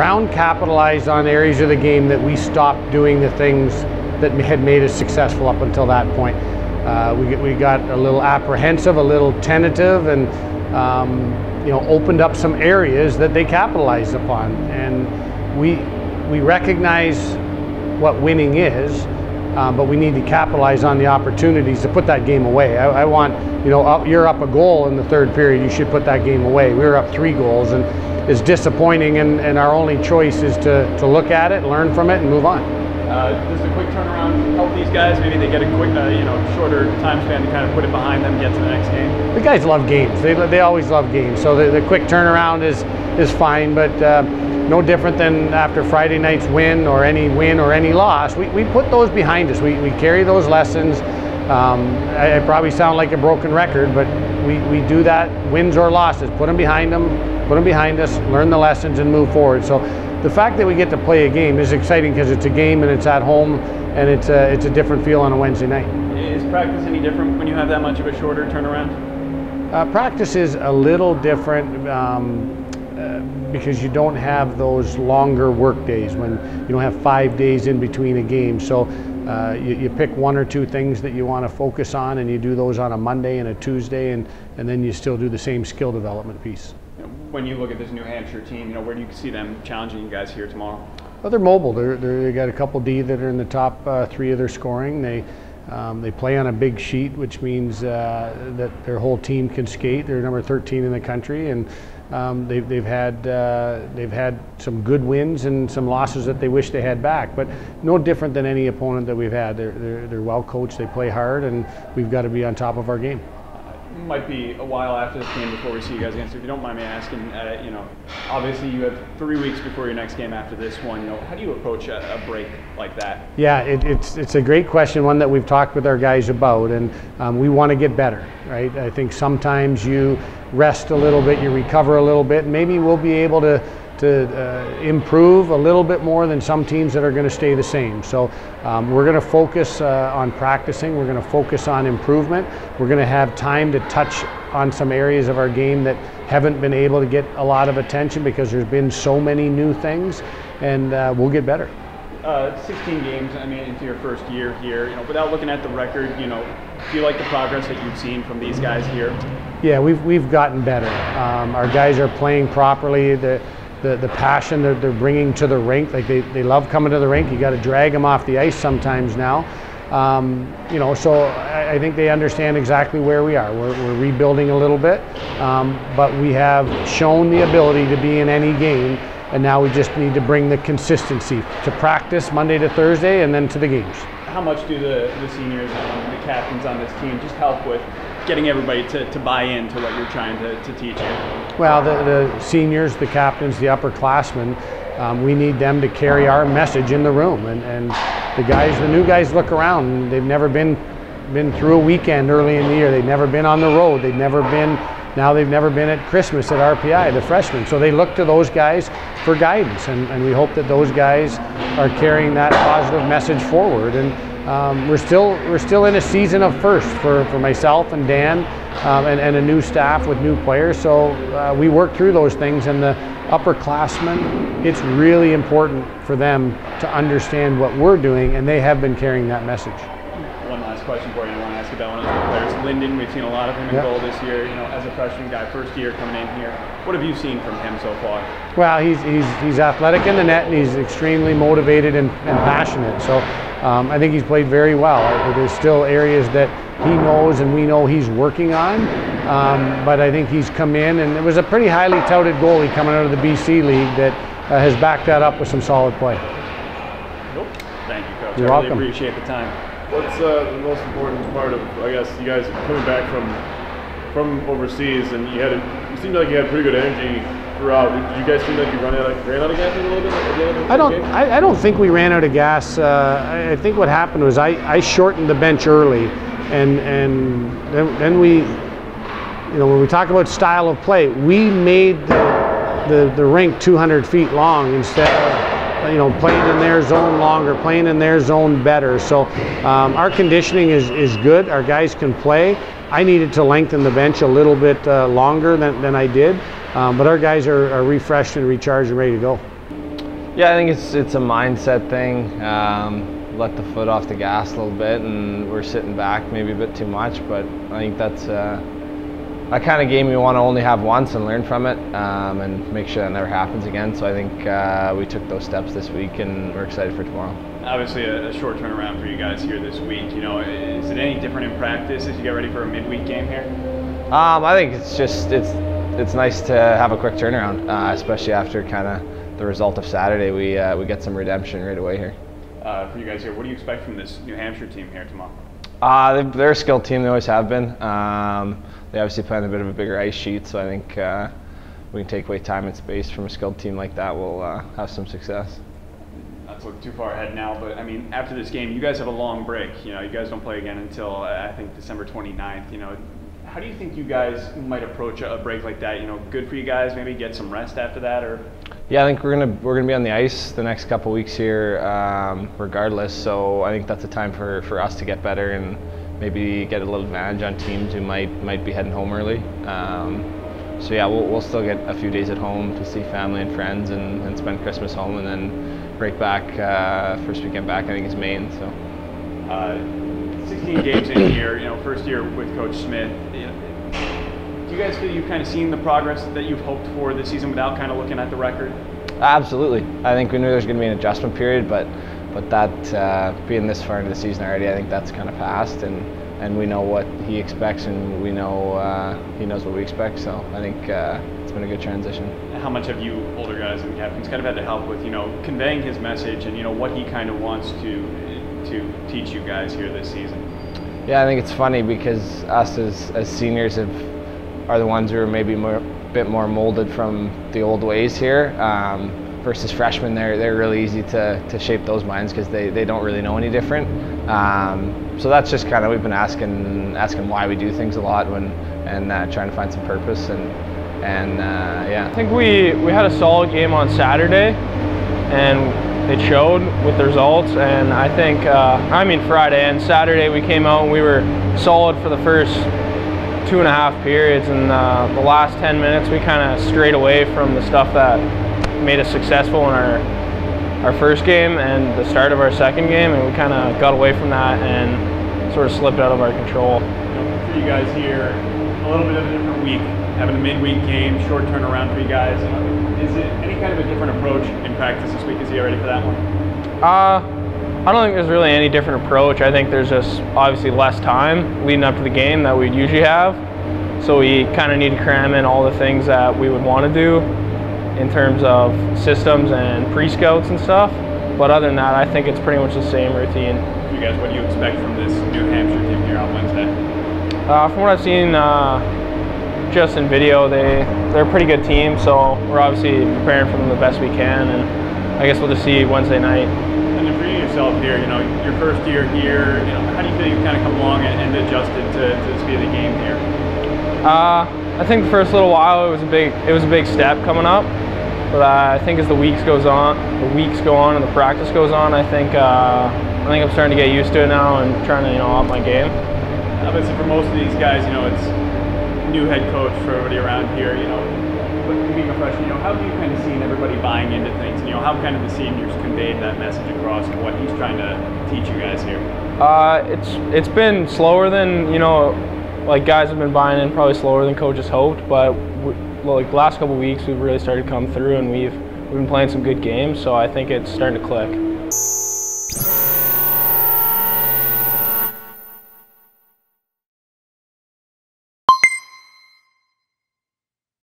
Brown capitalized on areas of the game that we stopped doing the things that had made us successful up until that point. We got a little apprehensive, a little tentative, and opened up some areas that they capitalized upon. And we recognize what winning is, but we need to capitalize on the opportunities to put that game away. I want, you're up a goal in the third period, you should put that game away. We were up 3 goals, and it's disappointing, and our only choice is to look at it, learn from it, and move on. Does the quick turnaround help these guys? Maybe they get a quick, shorter time span to kind of put it behind them, get to the next game? The guys love games. They always love games. So the quick turnaround is fine, but no different than after Friday night's win or any loss. We put those behind us. We carry those lessons. I probably sound like a broken record, but we do that, wins or losses. Put them behind us, learn the lessons, and move forward. So the fact that we get to play a game is exciting because it's a game and it's at home, and it's a different feel on a Wednesday night. Is practice any different when you have that much of a shorter turnaround? Practice is a little different because you don't have those longer work days when you don't have 5 days in between a game. So you pick 1 or 2 things that you want to focus on, and you do those on a Monday and a Tuesday, and then you still do the same skill development piece. When you look at this New Hampshire team, where do you see them challenging you guys here tomorrow? Well, they're mobile. They got a couple D that are in the top 3 of their scoring. They play on a big sheet, which means that their whole team can skate. They're number 13 in the country, and they've had some good wins and some losses that they wish they had back. But no different than any opponent that we've had. They're well coached. They play hard, and we've got to be on top of our game. It might be a while after this game before we see you guys again. So if you don't mind me asking, obviously you have 3 weeks before your next game after this one. How do you approach a break like that? Yeah, it's a great question, one that we've talked with our guys about, and we want to get better, right? I think sometimes you rest a little bit, you recover a little bit, and maybe we'll be able to improve a little bit more than some teams that are going to stay the same. So we're going to focus on practicing, we're going to focus on improvement, we're going to have time to touch on some areas of our game that haven't been able to get a lot of attention because there's been so many new things, and we'll get better. 16 games, into your first year here, without looking at the record, do you like the progress that you've seen from these guys here? Yeah, we've gotten better. Our guys are playing properly. The passion that they're bringing to the rink, like they love coming to the rink. You got to drag them off the ice sometimes now. So I think they understand exactly where we are. We're rebuilding a little bit, but we have shown the ability to be in any game, and now we just need to bring the consistency to practice Monday to Thursday and then to the games. How much do the seniors and the captains on this team just help with getting everybody to buy into what you're trying to teach you? Well, the seniors, the captains, the upperclassmen, we need them to carry our message in the room, and the new guys look around, and they've never been through a weekend early in the year. They've never been on the road. They've never been at Christmas at RPI, the freshmen. So they look to those guys for guidance, and we hope that those guys are carrying that positive message forward. And we're still in a season of first for myself and Dan and a new staff with new players. So we work through those things, and the upperclassmen, it's really important for them to understand what we're doing, and they have been carrying that message. One last question for you. I want to ask about one of the players, Lyndon. We've seen a lot of him in goal this year. As a freshman guy, first year coming in here, what have you seen from him so far? Well, he's athletic in the net, and he's extremely motivated and passionate. So I think he's played very well. There's still areas that he knows and we know he's working on, but I think he's come in, and it was a pretty highly touted goalie coming out of the BC League that has backed that up with some solid play. Thank you, Coach. You're I welcome. Really appreciate the time. What's the most important part of, I guess, you guys coming back from overseas, and you seemed like you had pretty good energy throughout. Did you guys seem like you ran out of gas a little bit at the end of the game? I don't think we ran out of gas. I think what happened was I shortened the bench early, and then we, when we talk about style of play, we made the rink 200 feet long instead of playing in their zone longer, playing in their zone better. So our conditioning is good. Our guys can play. I needed to lengthen the bench a little bit longer than I did, but our guys are refreshed and recharged and ready to go. Yeah, I think it's a mindset thing. Let the foot off the gas a little bit, and we're sitting back maybe a bit too much. But I think that's that kind of game you want to only have once and learn from it, and make sure that never happens again. So I think we took those steps this week, and we're excited for tomorrow. Obviously, a short turnaround for you guys here this week. You know, is it any different in practice as you get ready for a midweek game here? I think it's just it's nice to have a quick turnaround, especially after kind of the result of Saturday. We get some redemption right away here. For you guys here, what do you expect from this New Hampshire team here tomorrow? They're a skilled team. They always have been. They obviously play on a bit of a bigger ice sheet, so I think we can take away time and space from a skilled team like that. We'll have some success. Not to look too far ahead now, but I mean, after this game, you guys have a long break. You know, you guys don't play again until I think December 29th. You know, how do you think you guys might approach a break like that? You know, good for you guys, maybe get some rest after that, or? Yeah, I think we're gonna be on the ice the next couple weeks here, regardless. So I think that's a time for us to get better and maybe get a little advantage on teams who might be heading home early. So yeah, we'll still get a few days at home to see family and friends and spend Christmas home, and then break back. First weekend back, I think, is Maine. So 16 games in here, you know, first year with Coach Smith. You know, do you guys feel you've kind of seen the progress that you've hoped for this season without kind of looking at the record? Absolutely. I think we knew there was going to be an adjustment period, but that being this far into the season already, I think that's kind of passed, and we know what he expects, and we know he knows what we expect. So I think it's been a good transition. How much have you older guys and captains kind of had to help with, you know, conveying his message and, you know, what he kind of wants to teach you guys here this season? Yeah, I think it's funny because us as seniors are the ones who are maybe a bit more molded from the old ways here. Versus freshmen, they're really easy to shape those minds because they don't really know any different. So that's just kind of, we've been asking why we do things a lot and trying to find some purpose and yeah. I think we had a solid game on Saturday, and it showed with the results. And I think Friday and Saturday we came out and we were solid for the first 2.5 periods, and the last 10 minutes we kind of strayed away from the stuff that made us successful in our first game and the start of our second game, and we kind of got away from that and sort of slipped out of our control. You know, for you guys here, a little bit of a different week, having a midweek game, short turnaround for you guys. You know, is it any kind of a different approach in practice this week? Is you ready for that one? I don't think there's really any different approach. I think there's just obviously less time leading up to the game that we'd usually have, so we kind of need to cram in all the things that we would want to do in terms of systems and pre-scouts and stuff. But other than that, I think it's pretty much the same routine. You guys, what do you expect from this New Hampshire team here on Wednesday? From what I've seen just in video, they're a pretty good team, so we're obviously preparing for them the best we can, and I guess we'll just see Wednesday night. And then for you yourself here, you know, your first year here, you know, how do you feel you've kind of come along and adjusted to the speed of the game here? I think the first little while it was a big step coming up, but I think as the weeks go on and the practice goes on, I think I'm starting to get used to it now and trying to, you know, up my game. Obviously, for most of these guys, you know, it's new head coach for everybody around here. You know, but being a freshman, you know, how have you kind of seen everybody buying into things? And, you know, how kind of the seniors conveyed that message across and what he's trying to teach you guys here? It's been slower than, you know, like guys have been buying in, probably slower than coaches hoped, but like the last couple of weeks we've really started to come through, and we've been playing some good games, so I think it's starting to click.